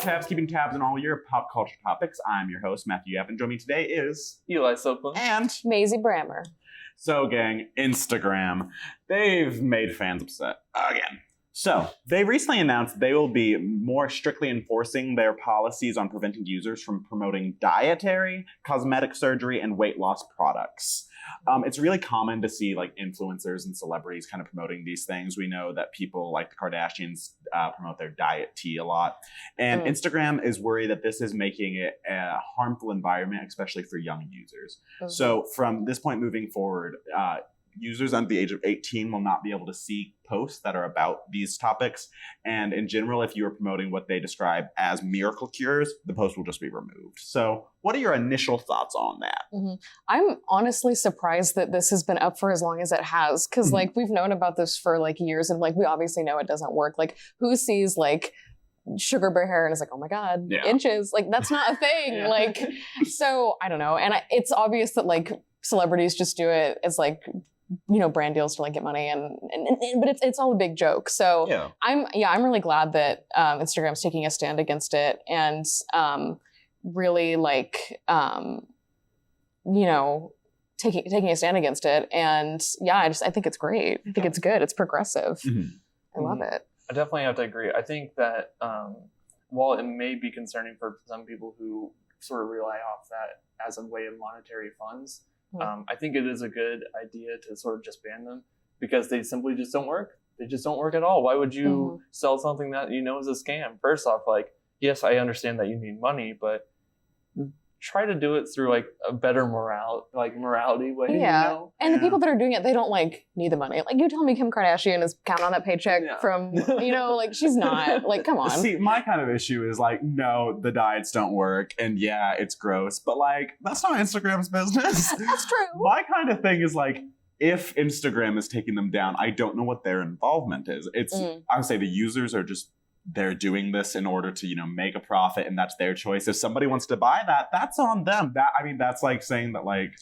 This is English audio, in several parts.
tabs, keeping tabs on all your pop culture topics. I'm your host, Matthew Yapp, and joining me today is Eli Sokeland and Mayzie Brammer. So, gang, Instagram. They've made fans upset again. So, they recently announced they will be more strictly enforcing their policies on preventing users from promoting dietary, cosmetic surgery, and weight loss products. It's really common to see like influencers and celebrities kind of promoting these things. We know that people like the Kardashians promote their diet tea a lot. And Instagram is worried that this is making it a harmful environment, especially for young users. So from this point moving forward, users under the age of 18 will not be able to see posts that are about these topics. And in general, if you are promoting what they describe as miracle cures, the post will just be removed. So what are your initial thoughts on that? I'm honestly surprised that this has been up for as long as it has. Because like we've known about this for like years and like we obviously know it doesn't work. Like who sees like sugar bear hair and is like, oh my God, inches. Like that's not a thing. Like, so I don't know. And it's obvious that like celebrities just do it as like, you know, brand deals to like get money but it's all a big joke. So I'm really glad that Instagram's taking a stand against it and really like you know, taking a stand against it. And I think it's great. I think it's good. It's progressive. I love it. I definitely have to agree. I think that while it may be concerning for some people who sort of rely off that as a way of monetary funds, I think it is a good idea to sort of just ban them because they simply just don't work. They just don't work at all. Why would you sell something that you know is a scam? First off, like, yes, I understand that you need money, but try to do it through like a better morality way. You know? And the people that are doing it, they don't like need the money. Like you tell me Kim Kardashian is counting on that paycheck from, you know, like she's not. Like, come on. See, my kind of issue is like, no, the diets don't work. And yeah, it's gross. But like, that's not Instagram's business. That's true. My kind of thing is like, if Instagram is taking them down, I don't know what their involvement is. It's, I would say the users are just, they're doing this in order to, you know, make a profit and that's their choice. If somebody wants to buy that, that's on them. That's like saying that like,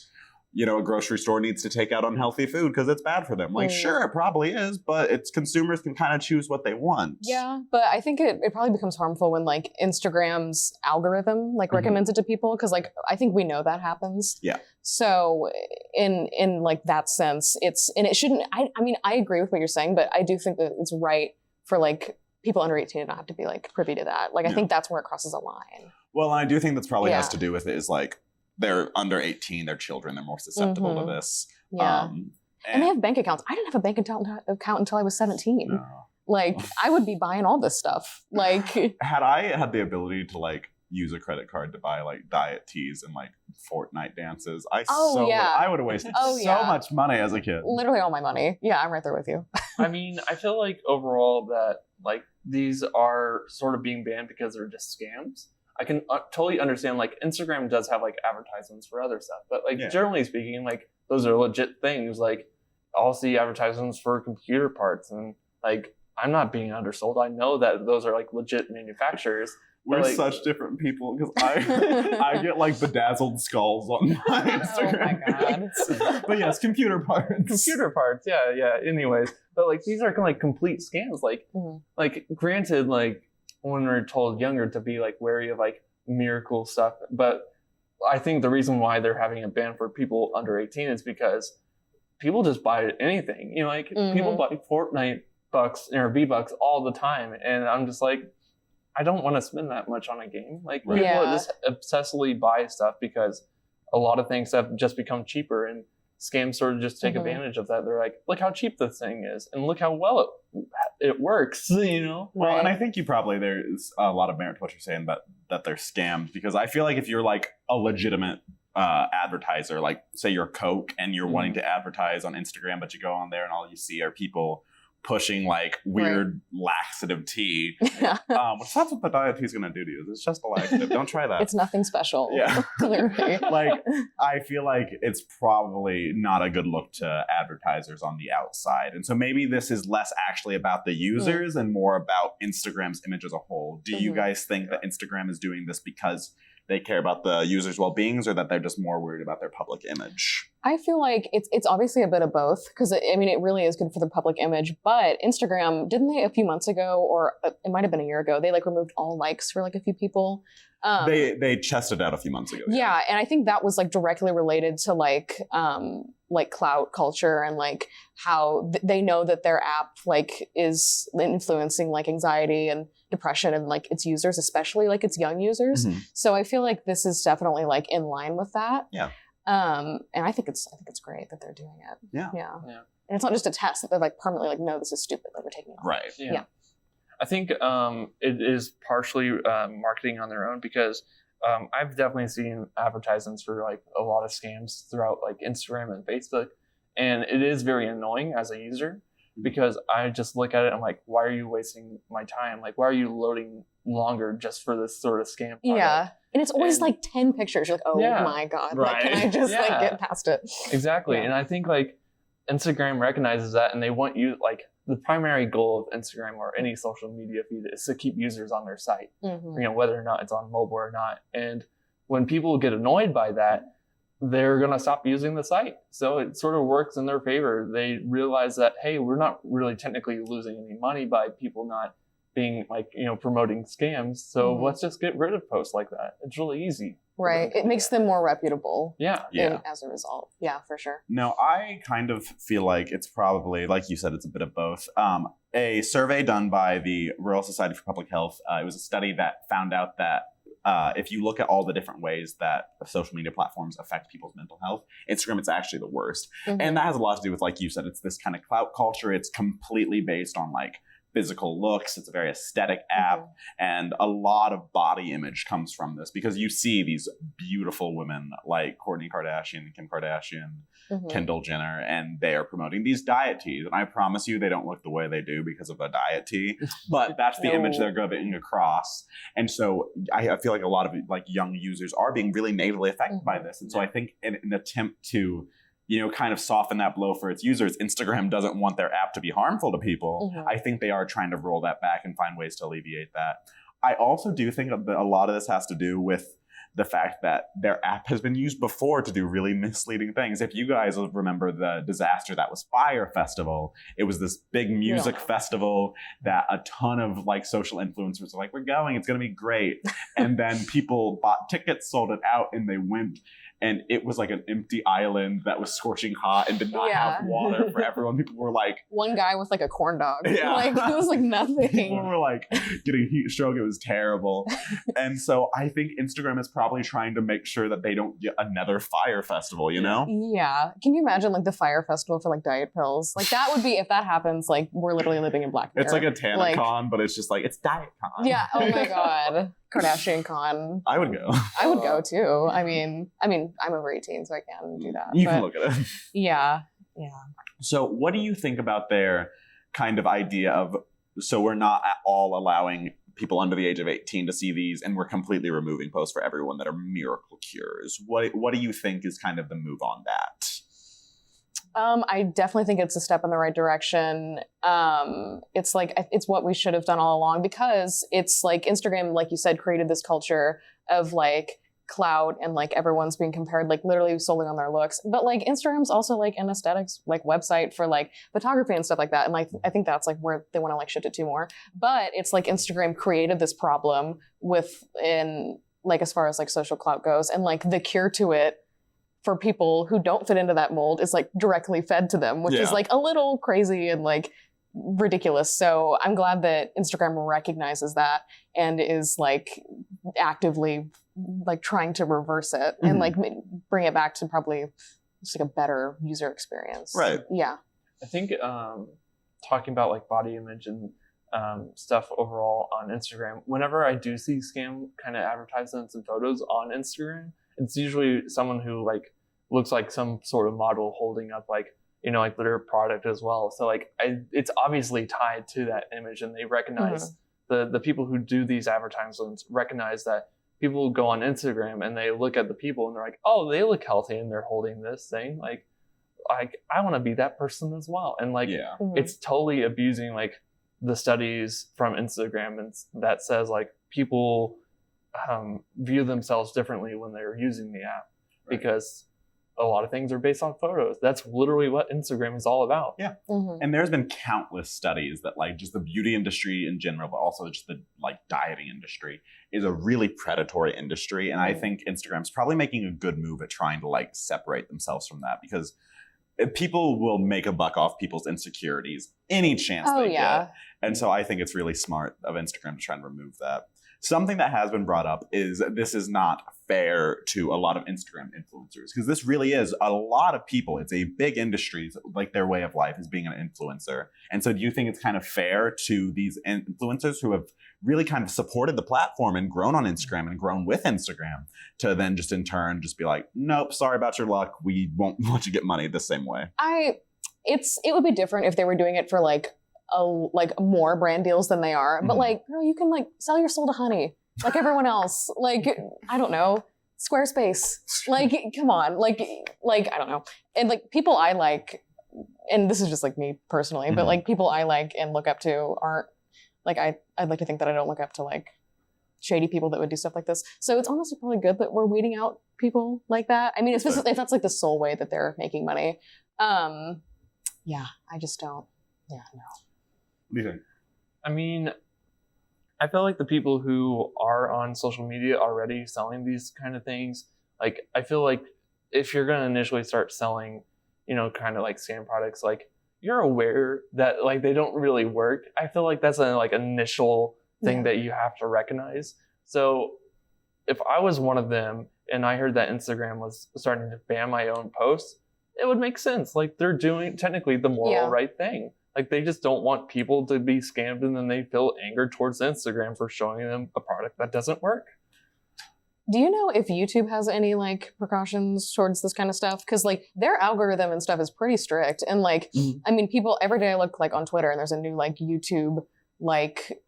you know, a grocery store needs to take out unhealthy food because it's bad for them. Like, sure, it probably is, but it's consumers can kind of choose what they want. Yeah, but I think it probably becomes harmful when like Instagram's algorithm like recommends it to people because like I think we know that happens. Yeah. So in like that sense, it shouldn't. I mean, I agree with what you're saying, but I do think that it's right for like people under 18 to not have to be like privy to that. Like I think that's where it crosses a line. Well, I do think that's probably has to do with it is like they're under 18, they're children, they're more susceptible to this. Yeah. And they have bank accounts. I didn't have a bank account until I was 17. No. Like I would be buying all this stuff. Like had I had the ability to like use a credit card to buy like diet teas and like Fortnite dances, I would have wasted so much money as a kid. Literally all my money. Yeah, I'm right there with you. I mean, I feel like overall that like these are sort of being banned because they're just scams. I can totally understand like Instagram does have like advertisements for other stuff, but like generally speaking, like those are legit things. Like I'll see advertisements for computer parts and like I'm not being undersold. I know that those are like legit manufacturers. We're like, such different people because I get like bedazzled skulls on my Instagram. Oh my God. But yes, computer parts. Computer parts, yeah. Anyways, but like these are kind of like complete scams. Like, like granted, like when we're told younger to be like wary of like miracle stuff, but I think the reason why they're having a ban for people under 18 is because people just buy anything. You know, like people buy Fortnite bucks or V-Bucks all the time, and I'm just like, I don't want to spend that much on a game. Like people just obsessively buy stuff because a lot of things have just become cheaper and scams sort of just take advantage of that. They're like, look how cheap this thing is and look how well it works, you know? Well, and I think there's a lot of merit to what you're saying that they're scams because I feel like if you're like a legitimate advertiser, like say you're Coke and you're wanting to advertise on Instagram, but you go on there and all you see are people pushing like weird laxative tea. Which that's what the diet tea is going to do to you. It's just a laxative. Don't try that. It's nothing special. Yeah. Clearly. Like, I feel like it's probably not a good look to advertisers on the outside. And so maybe this is less actually about the users and more about Instagram's image as a whole. Do you guys think that Instagram is doing this because they care about the users' well-beings or that they're just more worried about their public image? I feel like it's obviously a bit of both because I mean it really is good for the public image. But Instagram, didn't they a few months ago, or it might have been a year ago, they like removed all likes for like a few people. They chested out a few months ago. Yeah, and I think that was like directly related to like clout culture and like how they know that their app like is influencing like anxiety and depression and like its users, especially like its young users. Mm-hmm. So I feel like this is definitely like in line with that. Yeah. And I think it's great that they're doing it. Yeah. And it's not just a test that they're like permanently like, no, this is stupid, like we're taking it off. Right. Yeah. I think it is partially marketing on their own because I've definitely seen advertisements for like a lot of scams throughout like Instagram and Facebook, and it is very annoying as a user because I just look at it and I'm like, why are you wasting my time? Like, why are you loading longer just for this sort of scam product? Yeah. And it's always like 10 pictures. You're like, oh my God. Right. Like, can I just like get past it? Exactly. Yeah. And I think like Instagram recognizes that and they want you like the primary goal of Instagram or any social media feed is to keep users on their site, Mm-hmm. you know, whether or not it's on mobile or not. And when people get annoyed by that, they're going to stop using the site. So it sort of works in their favor. They realize that, hey, we're not really technically losing any money by people not being like, you know, promoting scams. So let's just get rid of posts like that. It's really easy. Right. It makes them more reputable. Yeah. As a result. Yeah, for sure. No, I kind of feel like it's probably, like you said, it's a bit of both. A survey done by the Royal Society for Public Health, it was a study that found out that if you look at all the different ways that social media platforms affect people's mental health, Instagram is actually the worst. Mm-hmm. And that has a lot to do with, like you said, it's this kind of clout culture. It's completely based on like physical looks. It's a very aesthetic app, and a lot of body image comes from this because you see these beautiful women like Kourtney Kardashian, Kim Kardashian, Kendall Jenner, and they are promoting these diet teas. And I promise you, they don't look the way they do because of a diet tea, but that's the image they're going across. And so I feel like a lot of like young users are being really negatively affected by this. And so I think in an attempt to kind of soften that blow for its users, Instagram doesn't want their app to be harmful to people. I think they are trying to roll that back and find ways to alleviate that. I also do think that a lot of this has to do with the fact that their app has been used before to do really misleading things. If you guys remember the disaster that was Fyre Festival, it was this big music festival that a ton of like social influencers were like, we're going, it's going to be great. And then people bought tickets, sold it out, and they went. And it was like an empty island that was scorching hot and did not have water for everyone. People were like... One guy with like a corn dog. Yeah. Like, it was like nothing. People were like getting heat stroke. It was terrible. And so I think Instagram is probably trying to make sure that they don't get another Fyre Festival, you know? Yeah. Can you imagine like the Fyre Festival for like diet pills? Like that would be, if that happens, like we're literally living in Black Mirror. It's like a TanaCon, but it's just like, it's Diet Con. Yeah. Oh my God. Kardashian Con. I would go. I would go too. I mean, I'm over 18, so I can do that. You can look at it. Yeah. So what do you think about their kind of idea of, so we're not at all allowing people under the age of 18 to see these, and we're completely removing posts for everyone that are miracle cures? What do you think is kind of the move on that? I definitely think it's a step in the right direction. It's like, it's what we should have done all along, because it's like Instagram, like you said, created this culture of like clout and like everyone's being compared like literally solely on their looks. But like Instagram's also like an aesthetics like website for like photography and stuff like that. And like, I think that's like where they want to like shift it to more. But it's like Instagram created this problem in like, as far as like social clout goes, and like the cure to it for people who don't fit into that mold is like directly fed to them, which is like a little crazy and like ridiculous. So I'm glad that Instagram recognizes that and is like actively like trying to reverse it and like bring it back to probably just like a better user experience. Right. Yeah. I think talking about like body image and stuff overall on Instagram, whenever I do see scam kind of advertisements and photos on Instagram, it's usually someone who like looks like some sort of model holding up like, like their product as well. So like it's obviously tied to that image, and they recognize the people who do these advertisements recognize that people go on Instagram and they look at the people and they're like, oh, they look healthy and they're holding this thing. Like I want to be that person as well. And like, it's totally abusing like the studies from Instagram and that says like people view themselves differently when they're using the app, because a lot of things are based on photos. That's literally what Instagram is all about. Yeah. And there's been countless studies that like just the beauty industry in general, but also just the like dieting industry is a really predatory industry. And I think Instagram's probably making a good move at trying to like separate themselves from that, because people will make a buck off people's insecurities any chance they get. And so I think it's really smart of Instagram to try and remove that. Something that has been brought up is this is not fair to a lot of Instagram influencers, because this really is a lot of people. It's a big industry, like their way of life is being an influencer. And so do you think it's kind of fair to these influencers who have really kind of supported the platform and grown on Instagram and grown with Instagram to then just in turn just be like, nope, sorry about your luck. We won't let you get money the same way. It would be different if they were doing it for like more brand deals than they are. But like, girl, you can like sell your soul to honey like everyone else. Like, I don't know, Squarespace. Like, come on. Like I don't know. And like people I like, and this is just like me personally, but like people I like and look up to aren't like, I'd like to think that I don't look up to like shady people that would do stuff like this. So it's honestly probably good that we're weeding out people like that. I mean, especially if that's like the sole way that they're making money. Yeah, I just don't. Yeah, no. What do you think? I mean, I feel like the people who are on social media already selling these kind of things, like, I feel like if you're going to initially start selling, you know, kind of like scam products, like, you're aware that like they don't really work. I feel like that's a like initial thing that you have to recognize. So if I was one of them and I heard that Instagram was starting to ban my own posts, it would make sense. Like, they're doing technically the moral right thing. Like, they just don't want people to be scammed, and then they feel anger towards Instagram for showing them a product that doesn't work. Do you know if YouTube has any like precautions towards this kind of stuff? Because like their algorithm and stuff is pretty strict. And like, I mean, people every day I look like on Twitter and there's a new like YouTube like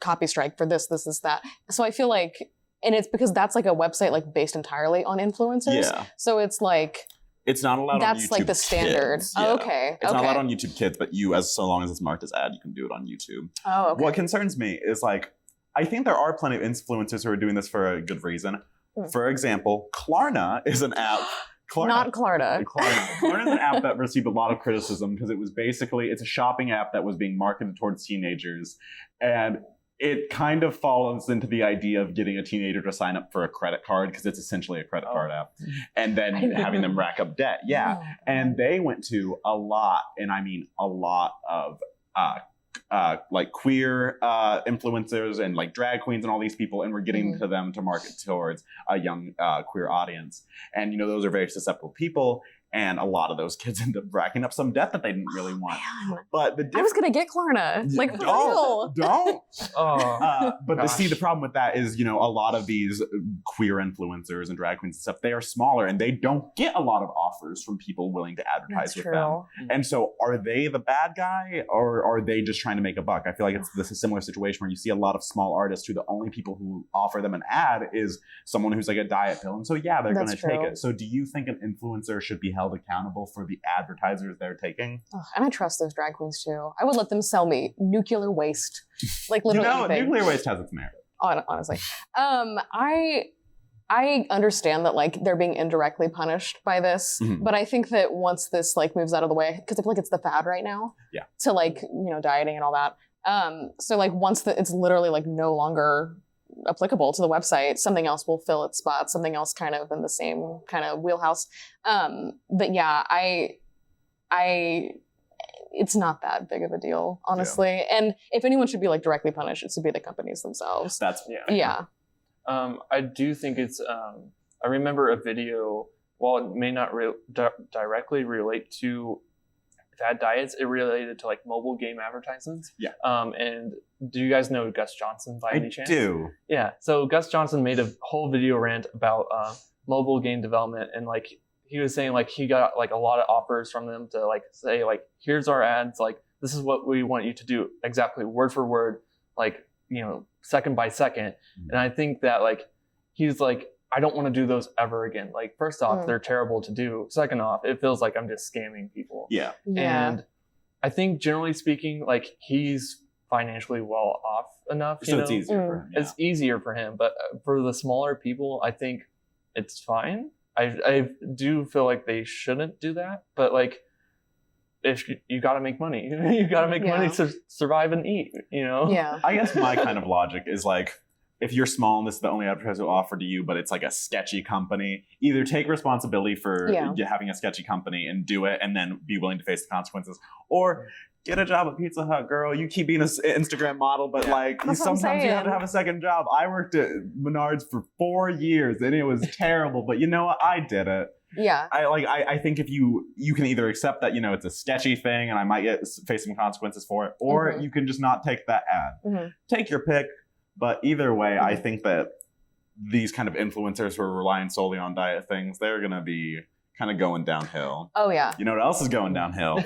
copy strike for this, that. So I feel like, and it's because that's like a website like based entirely on influencers. Yeah. So it's like, it's not allowed on YouTube. That's like the standard. Kids. Yeah. Oh, okay. It's not allowed on YouTube Kids, but so long as it's marked as ad, you can do it on YouTube. Oh, okay. What concerns me is like, I think there are plenty of influencers who are doing this for a good reason. For example, Klarna is an app. Not Klarna. Klarna is an app that received a lot of criticism because it was basically, it's a shopping app that was being marketed towards teenagers. And it kind of falls into the idea of getting a teenager to sign up for a credit card, because it's essentially a credit card app, and then having them rack up debt. Yeah. And they went to a lot, and I mean a lot of like queer influencers and like drag queens and all these people, and we're getting to them to market towards a young queer audience. And you know, those are very susceptible people, and a lot of those kids end up racking up some debt that they didn't really want. But I was gonna get Klarna, like for real. Don't. But the problem with that is, you know, a lot of these queer influencers and drag queens and stuff, they are smaller and they don't get a lot of offers from people willing to advertise with them. And so are they the bad guy, or are they just trying to make a buck? I feel like it's a similar situation where you see a lot of small artists who the only people who offer them an ad is someone who's like a diet pill. And so yeah, they're going to take it. So do you think an influencer should be held accountable for the advertisers they're taking? And I trust those drag queens too. I would let them sell me nuclear waste, like literally. Nuclear waste has its merit. Honestly, I understand that like they're being indirectly punished by this, but I think that once this like moves out of the way, because I feel like it's the fad right now, to like, you know, dieting and all that. So like once it's literally like no longer applicable to the website, something else will fill its spot, something else kind of in the same kind of wheelhouse. But yeah, it's not that big of a deal, honestly. And if anyone should be like directly punished, it should be the companies themselves. I do think it's, I remember a video, while it may not directly relate to fad diets, it related to like mobile game advertisements. And do you guys know Gus Johnson by any chance? I do. Yeah. So Gus Johnson made a whole video rant about mobile game development, and like he was saying like he got like a lot of offers from them to like say like, here's our ads, like this is what we want you to do exactly word for word, like, you know, second by second. And I think that like he's like, I don't want to do those ever again. Like, first off, they're terrible to do. Second off, it feels like I'm just scamming people. And I think generally speaking, like he's financially well off enough. So it's easier for him. It's easier for him. But for the smaller people, I think it's fine. I do feel like they shouldn't do that, but like if you got to make money, you got to make money to survive and eat, you know? Yeah. I guess my kind of logic is like, if you're small and this is the only advertiser will offer to you, but it's like a sketchy company, either take responsibility for having a sketchy company and do it and then be willing to face the consequences, or get a job at Pizza Hut, girl. You keep being an Instagram model, but like sometimes you have to have a second job. I worked at Menards for 4 years and it was terrible, but you know what? I did it. Yeah. I think if you can either accept that, you know, it's a sketchy thing and I might face some consequences for it, or you can just not take that ad. Take your pick. But either way, I think that these kind of influencers who are relying solely on diet things, they're going to be kind of going downhill. Oh, yeah. You know what else is going downhill?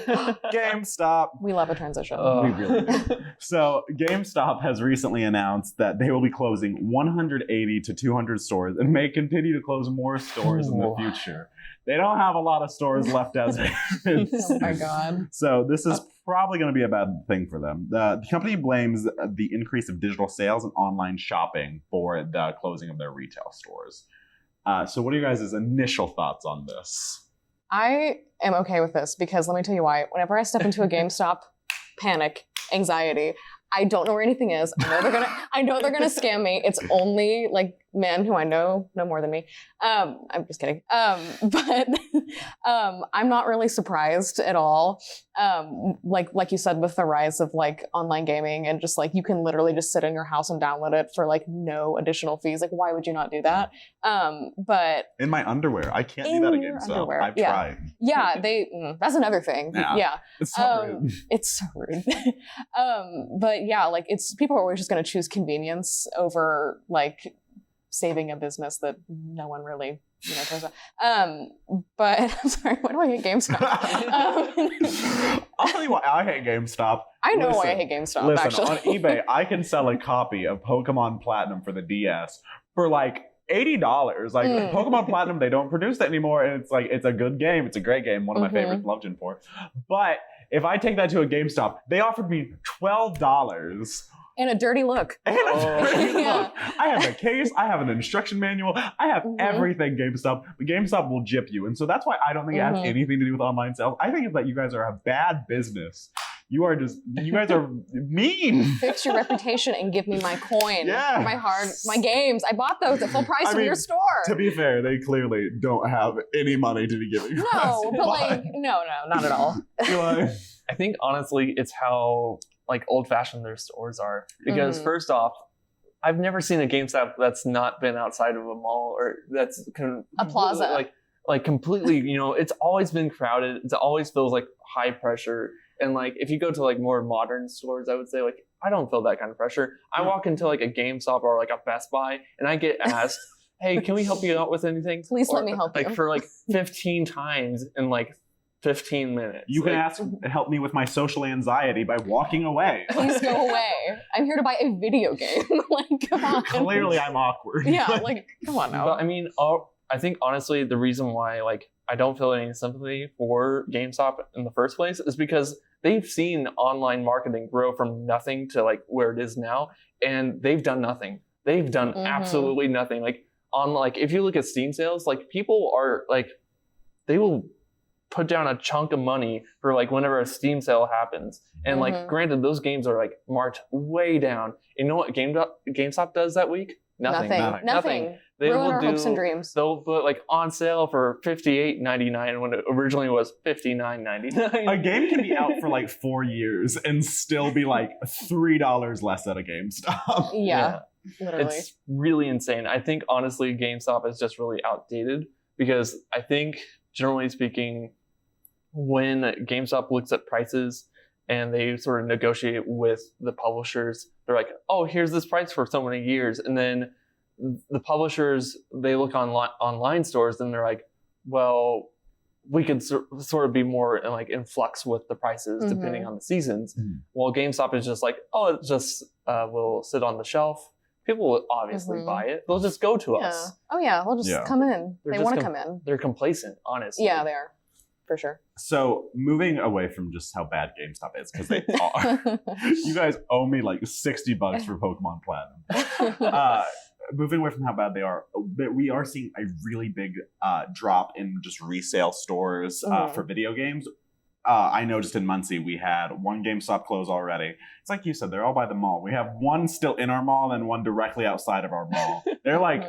GameStop. We love a transition. We really do. So GameStop has recently announced that they will be closing 180 to 200 stores and may continue to close more stores in the future. They don't have a lot of stores left as is. Oh my God. So this is probably going to be a bad thing for them. The company blames the increase of digital sales and online shopping for the closing of their retail stores. So what are you guys' initial thoughts on this? I am okay with this because let me tell you why. Whenever I step into a GameStop, panic, anxiety. I don't know where anything is. I know they're gonna scam me. It's only like men who I know more than me. I'm just kidding. But I'm not really surprised at all. Like you said, with the rise of like online gaming and just like you can literally just sit in your house and download it for like no additional fees. Like why would you not do that? But in my underwear, I can't do that at GameStop. I've tried. Yeah, that's another thing. Yeah. It's so rude. It's so rude. But yeah, like people are always just going to choose convenience over like saving a business that no one really, cares about. But I'm sorry, why do I hate GameStop? I'll tell you why I hate GameStop. I know why I hate GameStop, actually. On eBay, I can sell a copy of Pokemon Platinum for the DS for like $80. Like Pokemon Platinum, they don't produce that anymore, and it's like it's a good game. It's a great game. One of my favorites, love Gen 4. But if I take that to a GameStop, they offered me $12. And a dirty look. I have a case. I have an instruction manual. I have everything GameStop. But GameStop will gyp you. And so that's why I don't think it has anything to do with online sales. I think it's that you guys are a bad business. You guys are mean. Fix your reputation and give me my coin. Yeah. My games. I bought those at full price from your store. To be fair, they clearly don't have any money to be giving. No, but like, no, not at all. I think honestly, it's how like old-fashioned their stores are. Because first off, I've never seen a GameStop that's not been outside of a mall or that's a plaza. Like completely, it's always been crowded. It always feels like high pressure. And like if you go to like more modern stores, I would say like I don't feel that kind of pressure. I walk into like a GameStop or like a Best Buy and I get asked, "Hey, can we help you out with anything?" Please let me help you. Like for like 15 times in like 15 minutes. You can help me with my social anxiety by walking away. Please go away. I'm here to buy a video game. Like, come on. Clearly I'm awkward. Yeah, like, come on now. But I mean, I think honestly the reason why like I don't feel any sympathy for GameStop in the first place is because they've seen online marketing grow from nothing to like where it is now, and they've done nothing. They've done absolutely nothing. Like if you look at Steam sales, like people are like, they will put down a chunk of money for like whenever a Steam sale happens. And like, granted, those games are like marked way down. You know what GameStop does that week? Nothing. They Ruin will our hopes and dreams. They'll put like on sale for $58.99 when it originally was $59.99. A game can be out for like 4 years and still be like $3 less at a GameStop. Yeah. Literally. It's really insane. I think honestly GameStop is just really outdated because I think generally speaking, when GameStop looks at prices and they sort of negotiate with the publishers, they're like, oh, here's this price for so many years. And then the publishers, they look online stores and they're like, well, we could sort of be more in flux with the prices depending on the seasons. While GameStop is just like, oh, it just will sit on the shelf. People will obviously buy it. They'll just go to us. Oh yeah, they'll just come in. They want to come in. They're complacent, honestly. Yeah, they are. For sure. So moving away from just how bad GameStop is, because they are. You guys owe me like $60 for Pokemon Platinum. moving away from how bad they are, we are seeing a really big drop in just resale stores for video games. I noticed in Muncie we had one GameStop close already. It's like you said, they're all by the mall. We have one still in our mall and one directly outside of our mall. They're like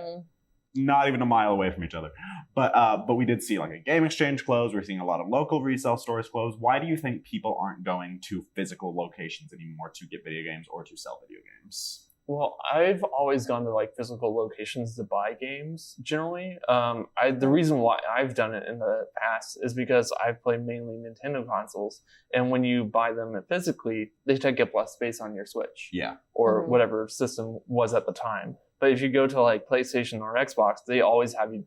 not even a mile away from each other. But we did see like a Game Exchange close. We're seeing a lot of local resale stores close. Why do you think people aren't going to physical locations anymore to get video games or to sell video games? Well, I've always gone to like physical locations to buy games. Generally, the reason why I've done it in the past is because I've played mainly Nintendo consoles, and when you buy them physically, they take up less space on your Switch, or whatever system was at the time. But if you go to like PlayStation or Xbox, they always have you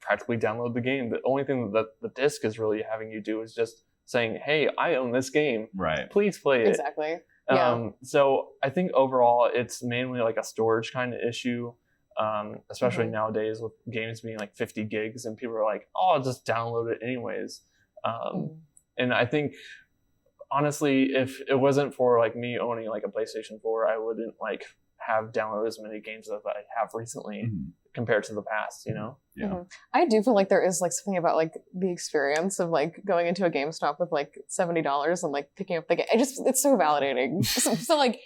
practically download the game. The only thing that the disc is really having you do is just saying, "Hey, I own this game. Right? Please play it." Exactly. So I think overall it's mainly like a storage kind of issue, especially nowadays with games being like 50 gigs and people are like, oh, I'll just download it anyways. And I think honestly, if it wasn't for like me owning like a PlayStation 4, I wouldn't like have downloaded as many games as I have recently compared to the past, you know? I do feel like there is like something about like the experience of like going into a GameStop with like $70 and like picking up the game. It's so validating. So like,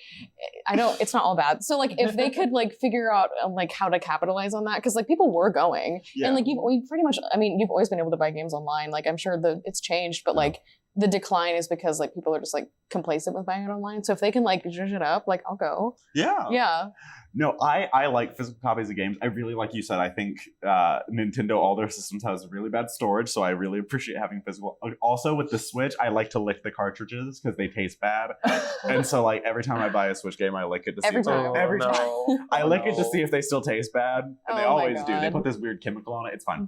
it's not all bad. So like if they could like figure out like how to capitalize on that, because like people were going and like we pretty much, I mean, you've always been able to buy games online. Like I'm sure it's changed, but like the decline is because like people are just like complacent with buying it online. So if they can like zhuzh it up, like I'll go. Yeah. No, I like physical copies of games. I really, like you said, I think Nintendo, all their systems has really bad storage, so I really appreciate having physical. Also, with the Switch, I like to lick the cartridges because they taste bad. And so, like, every time I buy a Switch game, I lick it to see every time. I lick it to see if they still taste bad, and they always do. They put this weird chemical on it. It's fine.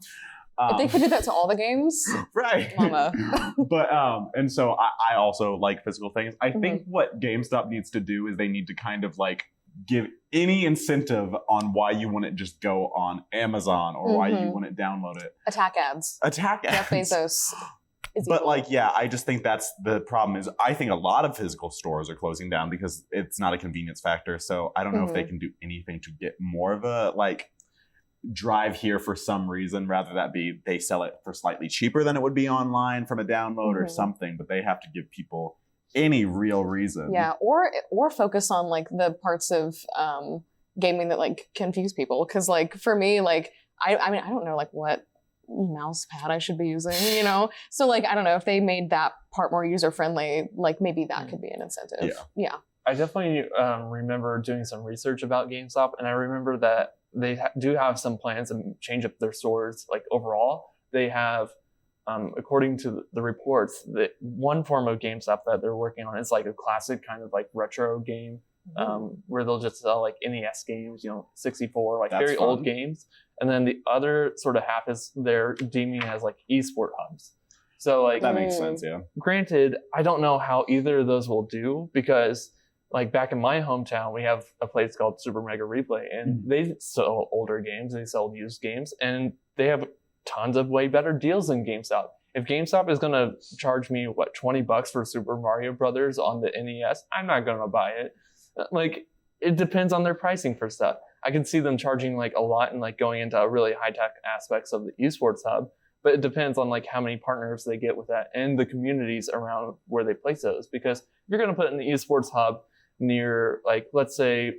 If they could do that to all the games, right? Mama. But and so I also like physical things. I think what GameStop needs to do is they need to kind of like give any incentive on why you wouldn't just go on Amazon or why you wouldn't download it. Attack ads. Jeff Bezos. But like, yeah, I just think that's the problem is I think a lot of physical stores are closing down because it's not a convenience factor. So I don't know if they can do anything to get more of a like drive here for some reason, rather that be they sell it for slightly cheaper than it would be online from a download or something, but they have to give people any real reason. Yeah, or focus on like the parts of gaming that like confuse people. Because like for me, like I mean I don't know like what mouse pad I should be using, you know? So like I don't know if they made that part more user friendly, like maybe that could be an incentive. Yeah. I definitely remember doing some research about GameStop, and I remember that they do have some plans to change up their stores. Like overall, they have, according to the reports, that one form of GameStop that they're working on is like a classic kind of like retro game, where they'll just sell like NES games, you know, 64, like very old games. And then the other sort of half is they're deeming as like esport hubs. So like that makes sense, yeah. Granted, I don't know how either of those will do because like back in my hometown, we have a place called Super Mega Replay, and they sell older games, they sell used games, and they have tons of way better deals than GameStop. If GameStop is going to charge me, what, $20 for Super Mario Brothers on the NES, I'm not going to buy it. Like, it depends on their pricing for stuff. I can see them charging like a lot and like going into really high-tech aspects of the esports hub, but it depends on like how many partners they get with that and the communities around where they place those. Because if you're going to put in the esports hub near, like, let's say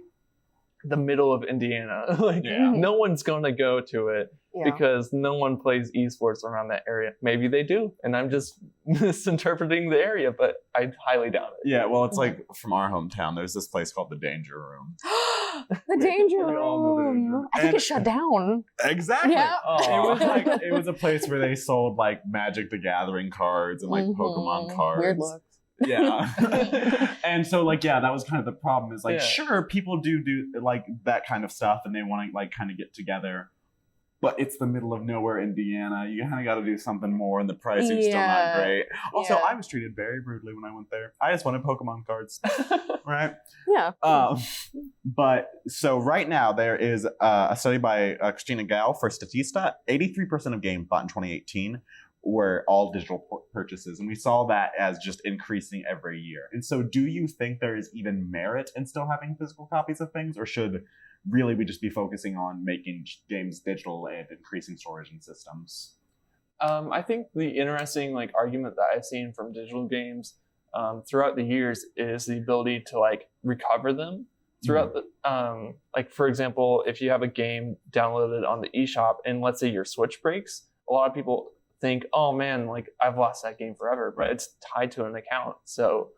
the middle of Indiana, like no one's going to go to it because no one plays esports around that area. Maybe they do, and I'm just misinterpreting the area, but I highly doubt it. Yeah, well, it's like from our hometown, there's this place called the Danger Room. The Danger Room. I think it shut down. Exactly. Yeah. It was a place where they sold like Magic the Gathering cards and like Pokemon cards. Weird looks. Yeah. And so like, yeah, that was kind of the problem is like, sure, people do like that kind of stuff and they want to like kind of get together, but it's the middle of nowhere, Indiana. You kind of got to do something more and the pricing's still not great. Also, I was treated very rudely when I went there. I just wanted Pokemon cards, right? Yeah. But so right now there is a study by Christina Gao for Statista. 83% of games bought in 2018 were all digital purchases, and we saw that as just increasing every year. And so do you think there is even merit in still having physical copies of things, or should really we just be focusing on making games digital and increasing storage and systems? I think the interesting like argument that I've seen from digital games throughout the years is the ability to like recover them throughout the like, for example, if you have a game downloaded on the eShop and let's say your Switch breaks, a lot of people think, oh man, like I've lost that game forever, but it's tied to an account. So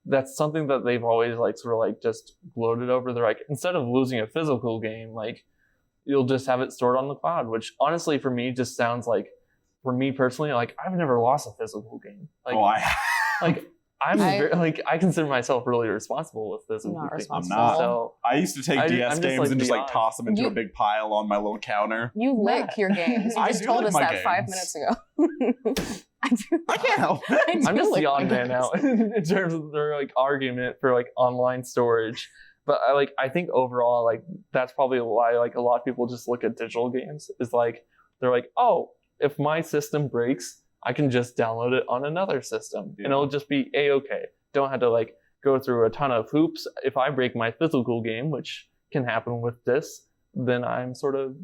that's something that they've always like sort of like just gloated over. They're like, instead of losing a physical game, like you'll just have it stored on the cloud, which honestly for me just sounds like, for me personally, like I've never lost a physical game. Like, like I consider myself really responsible with this. I'm not responsible. I'm not. So I used to take DS games and just like toss them into You- a big pile on my little counter. You lick your games. You I just do told lick us my that 5 games. minutes ago. I can't help it. I do I'm just lick the my odd man games. out in terms of their like argument for like online storage. But I think overall like that's probably why like a lot of people just look at digital games is like they're like, oh, if my system breaks, I can just download it on another system and it'll just be a-okay. Don't have to like go through a ton of hoops. If I break my physical game, which can happen with this, then I'm sort of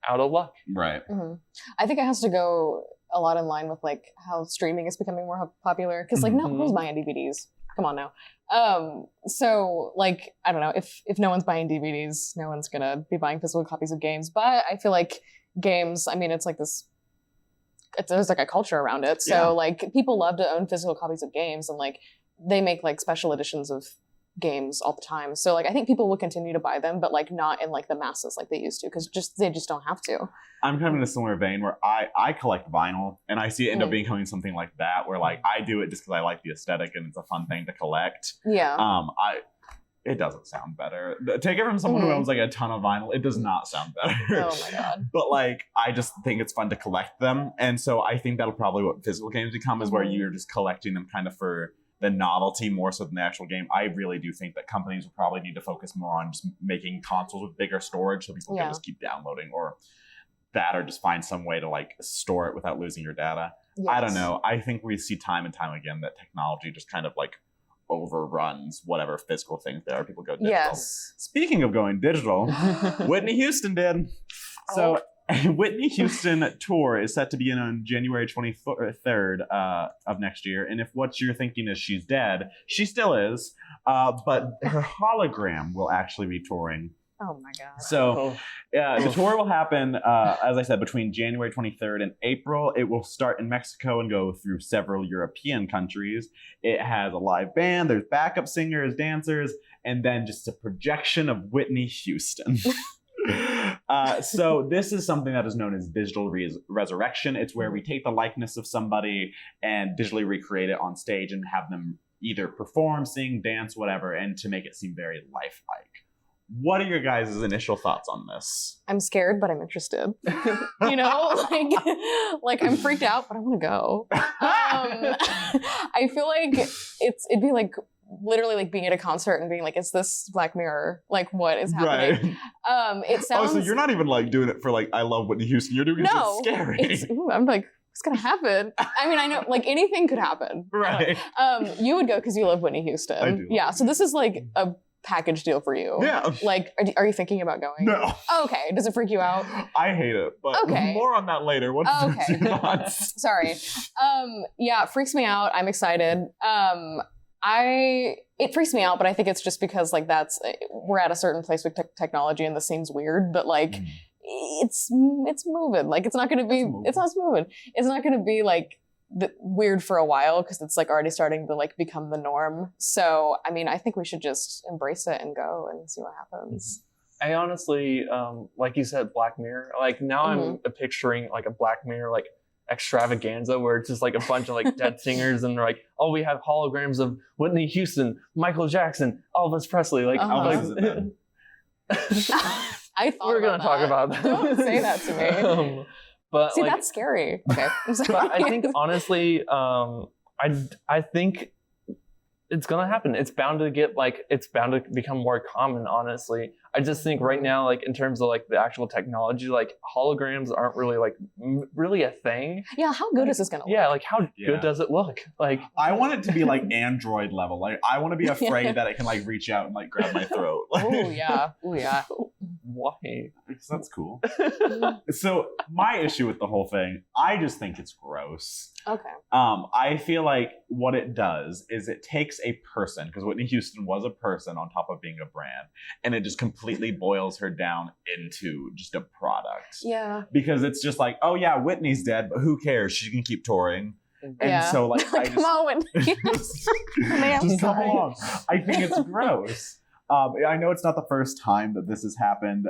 out of luck. Right. Mhm. I think it has to go a lot in line with like how streaming is becoming more popular because like no Mhm. who's buying DVDs? Come on now. So like I don't know if no one's buying DVDs, no one's gonna be buying physical copies of games. But I feel like games. I mean, it's like this. There's like a culture around it. So Yeah. like people love to own physical copies of games and like they make like special editions of games all the time. So like I think people will continue to buy them, but like not in like the masses like they used to because they just don't have to. I'm kind of in a similar vein where I collect vinyl and I see it end up becoming something like that where like I do it just because I like the aesthetic and it's a fun thing to collect. Yeah. It doesn't sound better. Take it from someone who owns like a ton of vinyl. It does not sound better. Oh my god. But like, I just think it's fun to collect them. And so I think that'll probably what physical games become is where you're just collecting them kind of for the novelty more so than the actual game. I really do think that companies will probably need to focus more on just making consoles with bigger storage so people can just keep downloading or just find some way to like store it without losing your data. Yes. I don't know. I think we see time and time again that technology just kind of like overruns whatever physical things there are. People go digital. Yes. Speaking of going digital, Whitney Houston did. So Whitney Houston tour is set to begin on January 23rd of next year. And if what you're thinking is she's dead, she still is. But her hologram will actually be touring. Oh my god. So the tour will happen, as I said, between January 23rd and April. It will start in Mexico and go through several European countries. It has a live band, there's backup singers, dancers, and then just a projection of Whitney Houston. So this is something that is known as digital resurrection. It's where we take the likeness of somebody and digitally recreate it on stage and have them either perform, sing, dance, whatever, and to make it seem very lifelike. What are your guys' initial thoughts on this? I'm scared, but I'm interested. You know, like I'm freaked out, but I want to go. I feel like it'd be like literally like being at a concert and being like, "Is this Black Mirror? Like, what is happening?" Right. It sounds. Oh, so you're not even like doing it for like I love Whitney Houston. You're doing it because it's scary. I'm like, what's gonna happen? I mean, I know like anything could happen. Right. You would go because you love Whitney Houston. I do. Yeah. So this is like a package deal for you. Yeah. Like, are you thinking about going? No. Okay. Does it freak you out? I hate it, but more on that later. What's your thoughts? Sorry. Yeah, it freaks me out. I'm excited. It freaks me out, but I think it's just because like we're at a certain place with technology and this seems weird, but like it's moving. Like it's not going to be, it's not moving. It's not going to be like weird for a while because it's like already starting to like become the norm. So, I mean, I think we should just embrace it and go and see what happens. I honestly, like you said, Black Mirror, like now I'm picturing like a Black Mirror, like extravaganza where it's just like a bunch of like dead singers and they're like, oh, we have holograms of Whitney Houston, Michael Jackson, Elvis Presley. Like, Elvis is I thought we're going to talk about that. Don't say that to me. But see, like, that's scary. Okay. but I think honestly, I think it's gonna happen. It's bound to become more common, honestly. I just think right now, like in terms of like the actual technology, like holograms aren't really like really a thing. Yeah, how good is this gonna look? Yeah, like how good does it look? Like I want it to be like Android level. Like I want to be afraid that it can like reach out and like grab my throat. Like, Oh yeah. why? because that's cool. So my issue with the whole thing, I just think it's gross. Okay. I feel like what it does is it takes a person, because Whitney Houston was a person on top of being a brand, and it just completely boils her down into just a product. Yeah. Because it's just like, oh yeah, Whitney's dead, but who cares? She can keep touring. And Yeah. so like, I Come on, Whitney. just come along. I think it's gross. I know it's not the first time that this has happened.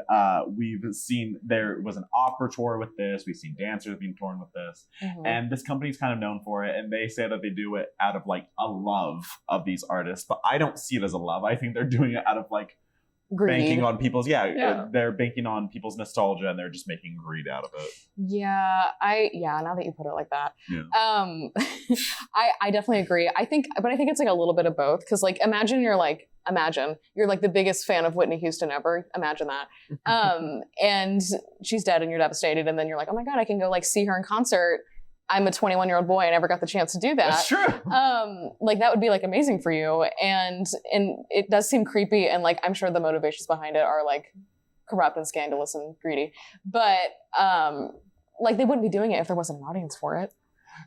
We've seen there was an opera tour with this. We've seen dancers being touring with this. Mhm. And this company's kind of known for it. And they say that they do it out of like a love of these artists. But I don't see it as a love. I think they're doing it out of like banking on people's, they're banking on people's nostalgia, and they're just making greed out of it. Yeah, now that you put it like that. Yeah. I definitely agree. I think it's like a little bit of both. Because like imagine you're like the biggest fan of Whitney Houston ever. Imagine that. And she's dead and you're devastated, and then you're like, oh my God, I can go like see her in concert. I'm a 21-year-old boy. I never got the chance to do that. That's true. Like that would be like amazing for you. And it does seem creepy, and like I'm sure the motivations behind it are like corrupt and scandalous and greedy. But like they wouldn't be doing it if there wasn't an audience for it.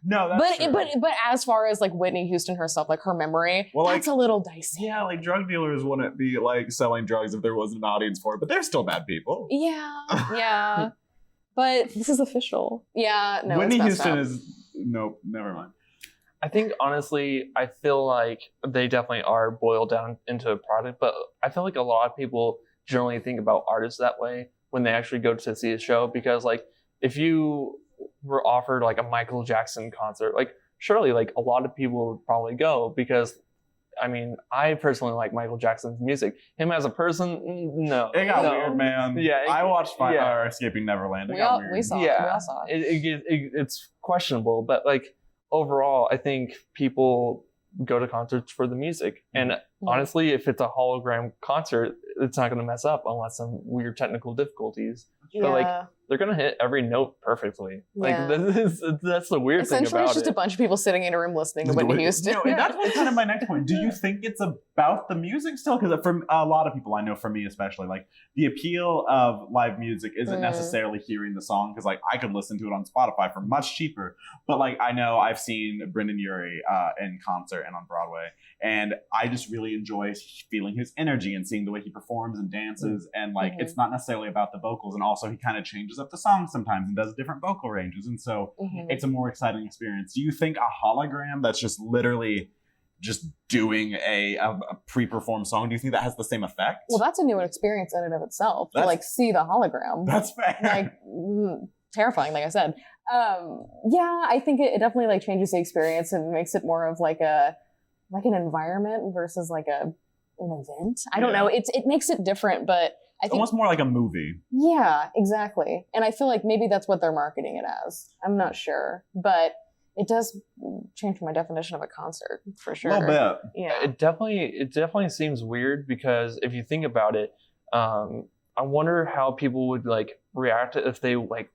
No, that's true. But as far as like Whitney Houston herself, like her memory, Well, that's like, a little dicey. Yeah, like drug dealers wouldn't be like selling drugs if there wasn't an audience for it, but they're still bad people. Yeah. But this is official. Yeah, no. Whitney it's messed Houston up. is nope, never mind. I think honestly, I feel like they definitely are boiled down into a product, but I feel like a lot of people generally think about artists that way when they actually go to see a show, because like if you were offered like a Michael Jackson concert, like surely like a lot of people would probably go, because I mean, I personally like Michael Jackson's music. Him as a person, no. It got weird, man. Yeah, I watched Escaping Neverland. It We got all weird. saw it. Yeah. We all saw it. It's questionable, but like overall, I think people go to concerts for the music. And honestly, if it's a hologram concert, it's not going to mess up unless some weird technical difficulties. But like they're going to hit every note perfectly. Like that's the weird thing Essentially, about it's just it. a bunch of people sitting in a room listening to Whitney Houston. No, and that's kind of my next point. Do you think it's about the music still? Because for a lot of people, I know for me especially, like the appeal of live music isn't necessarily hearing the song, because like I could listen to it on Spotify for much cheaper. But like I know I've seen Brendan Urie in concert and on Broadway, and I just really enjoy feeling his energy and seeing the way he performs and dances. And like it's not necessarily about the vocals, and also he kind of changes up the song sometimes and does different vocal ranges, and so it's a more exciting experience. Do you think a hologram that's just literally just doing a pre-performed song, do you think that has the same effect? Well, that's a new experience in and of itself. To like see the hologram. That's fair. Like terrifying, like I said. Yeah, I think it definitely like changes the experience and makes it more of like an environment versus like an event. I don't know. It makes it different, but I think almost more like a movie. Yeah, exactly. And I feel like maybe that's what they're marketing it as. I'm not sure, but it does change my definition of a concert for sure. A little bit. Yeah. It definitely seems weird, because if you think about it, I wonder how people would like react if they like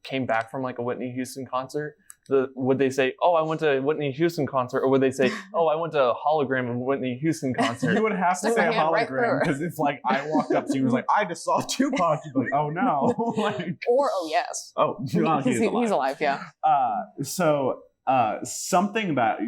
came back from like a Whitney Houston concert. Would they say, "Oh, I went to a Whitney Houston concert," or would they say, "Oh, I went to a hologram of Whitney Houston concert"? You would have to say a hologram, because if like I walked up to you and was like, "I just saw Tupac," you'd be like, "Oh no!" Like, or oh yes. Oh, no, he's alive. Yeah. Something that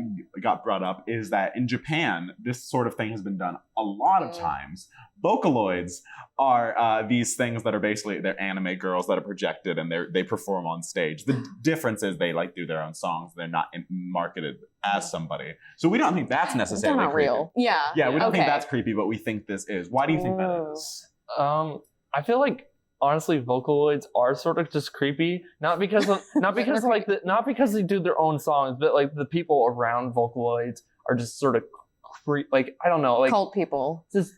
got brought up is that in Japan, this sort of thing has been done a lot of times. Vocaloids are these things that are basically, they're anime girls that are projected and they perform on stage. The difference is they like do their own songs. They're not marketed as somebody. So we don't think that's necessarily they're not creepy. real. Yeah. Yeah, we don't think that's creepy, but we think this is. Why do you think that is? I feel like honestly, Vocaloids are sort of just creepy, not because they do their own songs, but like the people around Vocaloids are just sort of like, I don't know, like cult people. Just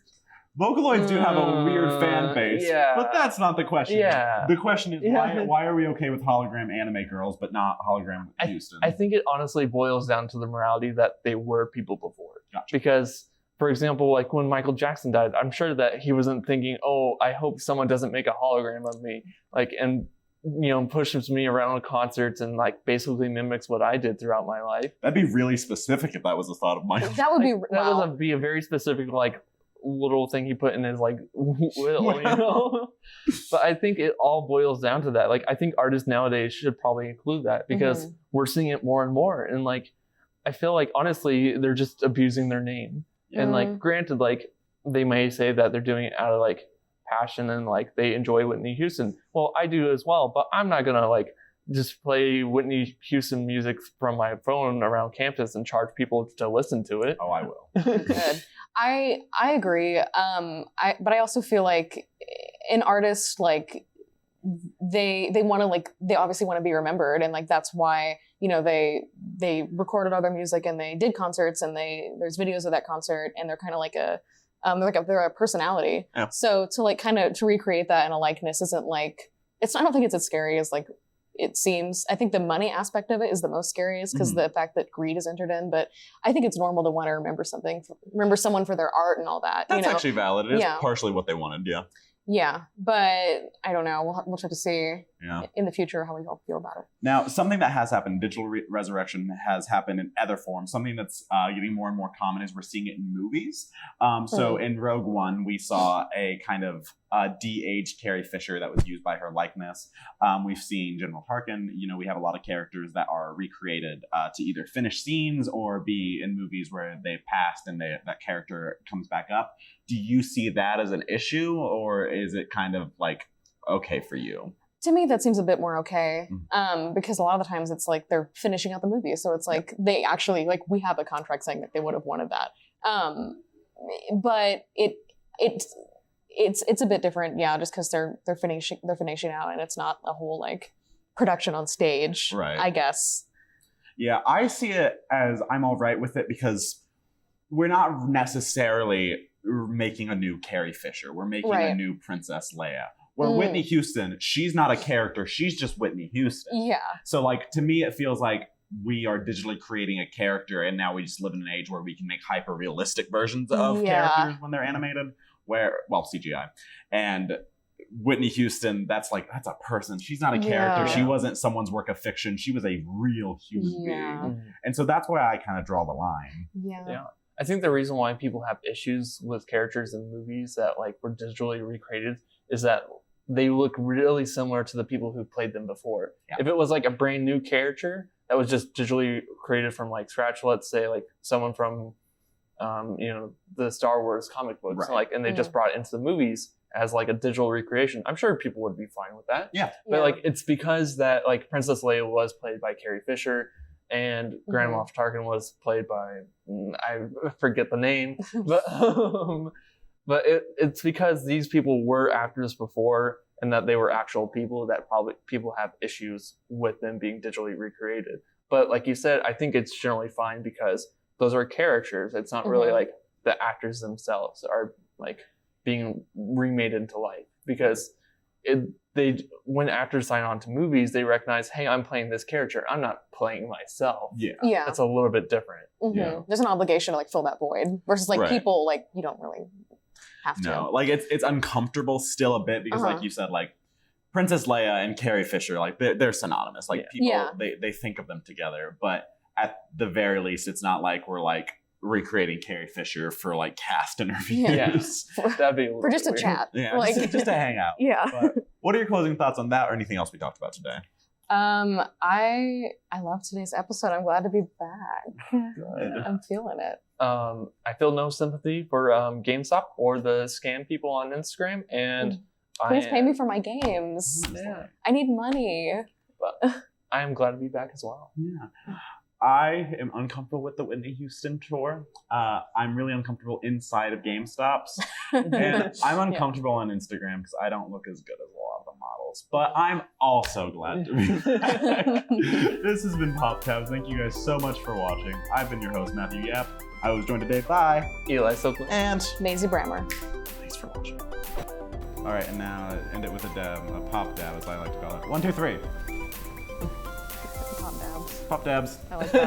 Vocaloids do have a weird fan base, but that's not the question. Yeah. The question is why are we okay with hologram anime girls but not hologram Houston? I think it honestly boils down to the morality that they were people before. Gotcha. Because, for example, like when Michael Jackson died, I'm sure that he wasn't thinking, oh, I hope someone doesn't make a hologram of me, like, and pushes me around concerts and like basically mimics what I did throughout my life. That'd be really specific if that was the thought of Michael. That would be that would be a very specific like little thing he put in his like will, But I think it all boils down to that. Like, I think artists nowadays should probably include that because we're seeing it more and more, and like I feel like honestly they're just abusing their name. And like, granted, like they may say that they're doing it out of like passion and like they enjoy Whitney Houston. Well, I do as well, but I'm not gonna like just play Whitney Houston music from my phone around campus and charge people to listen to it. Oh, I will. Good. I agree. But I also feel like an artist, like they want to, like, they obviously want to be remembered, and like that's why they recorded all their music and they did concerts and there's videos of that concert, and they're kind of like they're a personality. Yeah. So to like kind of to recreate that in a likeness isn't like I don't think it's as scary as like it seems. I think the money aspect of it is the most scariest because the fact that greed is entered in. But I think it's normal to want to remember someone for their art and all that. That's actually valid. It is partially what they wanted. Yeah. Yeah, but I don't know. We'll have to see in the future how we all feel about it. Now, something that has happened, digital resurrection has happened in other forms. Something that's getting more and more common is we're seeing it in movies. So in Rogue One, we saw a kind of de-aged Carrie Fisher that was used by her likeness. We've seen General Tarkin. We have a lot of characters that are recreated to either finish scenes or be in movies where they've passed and that character comes back up. Do you see that as an issue, or is it kind of like okay for you? To me, that seems a bit more okay, because a lot of the times it's like they're finishing out the movie, so it's like they actually like we have a contract saying that they would have wanted that. But it's a bit different, just because they're finishing out, and it's not a whole like production on stage, right? I guess. Yeah, I see it as I'm all right with it because we're not necessarily making a new Carrie Fisher. We're making a new Princess Leia. Where Whitney Houston, she's not a character. She's just Whitney Houston. Yeah. So like, to me, it feels like we are digitally creating a character, and now we just live in an age where we can make hyper realistic versions of characters when they're animated, CGI. And Whitney Houston, that's a person. She's not a character. She wasn't someone's work of fiction. She was a real human being. And so that's where I kind of draw the line. Yeah. I think the reason why people have issues with characters in movies that like were digitally recreated is that they look really similar to the people who played them before. Yeah. If it was like a brand new character that was just digitally created from like scratch, let's say like someone from the Star Wars comic books, and they just brought it into the movies as like a digital recreation, I'm sure people would be fine with that. Yeah. But like it's because that like Princess Leia was played by Carrie Fisher, and Grand Moff Tarkin was played by I forget the name, but it's because these people were actors before, and that they were actual people that probably people have issues with them being digitally recreated. But like you said, I think it's generally fine because those are characters. It's not really like the actors themselves are like being remade into life, because when actors sign on to movies, they recognize, hey, I'm playing this character. I'm not playing myself. Yeah. That's a little bit different. Yeah. There's an obligation to like fill that void versus like people like you don't really have to. No, like it's uncomfortable still a bit because like you said, like Princess Leia and Carrie Fisher, like they're synonymous. Like people, they think of them together. But at the very least, it's not like we're like recreating Carrie Fisher for like cast interviews. That'd be for just a chat. Yeah, like just to hang out. Yeah. But what are your closing thoughts on that, or anything else we talked about today? I love today's episode. I'm glad to be back. Good. I'm feeling it. I feel no sympathy for Gamestop or the scam people on Instagram, and please pay me for my games. I need money. But I am glad to be back as well. Yeah. I am uncomfortable with the Whitney Houston tour. I'm really uncomfortable inside of GameStops. And I'm uncomfortable on Instagram because I don't look as good as a lot of the models. But I'm also glad to be back. This has been Pop Tabs. Thank you guys so much for watching. I've been your host, Matthew Yapp. I was joined today by Eli Sokeland and Mayzie Brammer. Thanks for watching. All right, and now end it with a pop dab, as I like to call it. 1, 2, 3. Pop dabs. Pop dabs. I like that.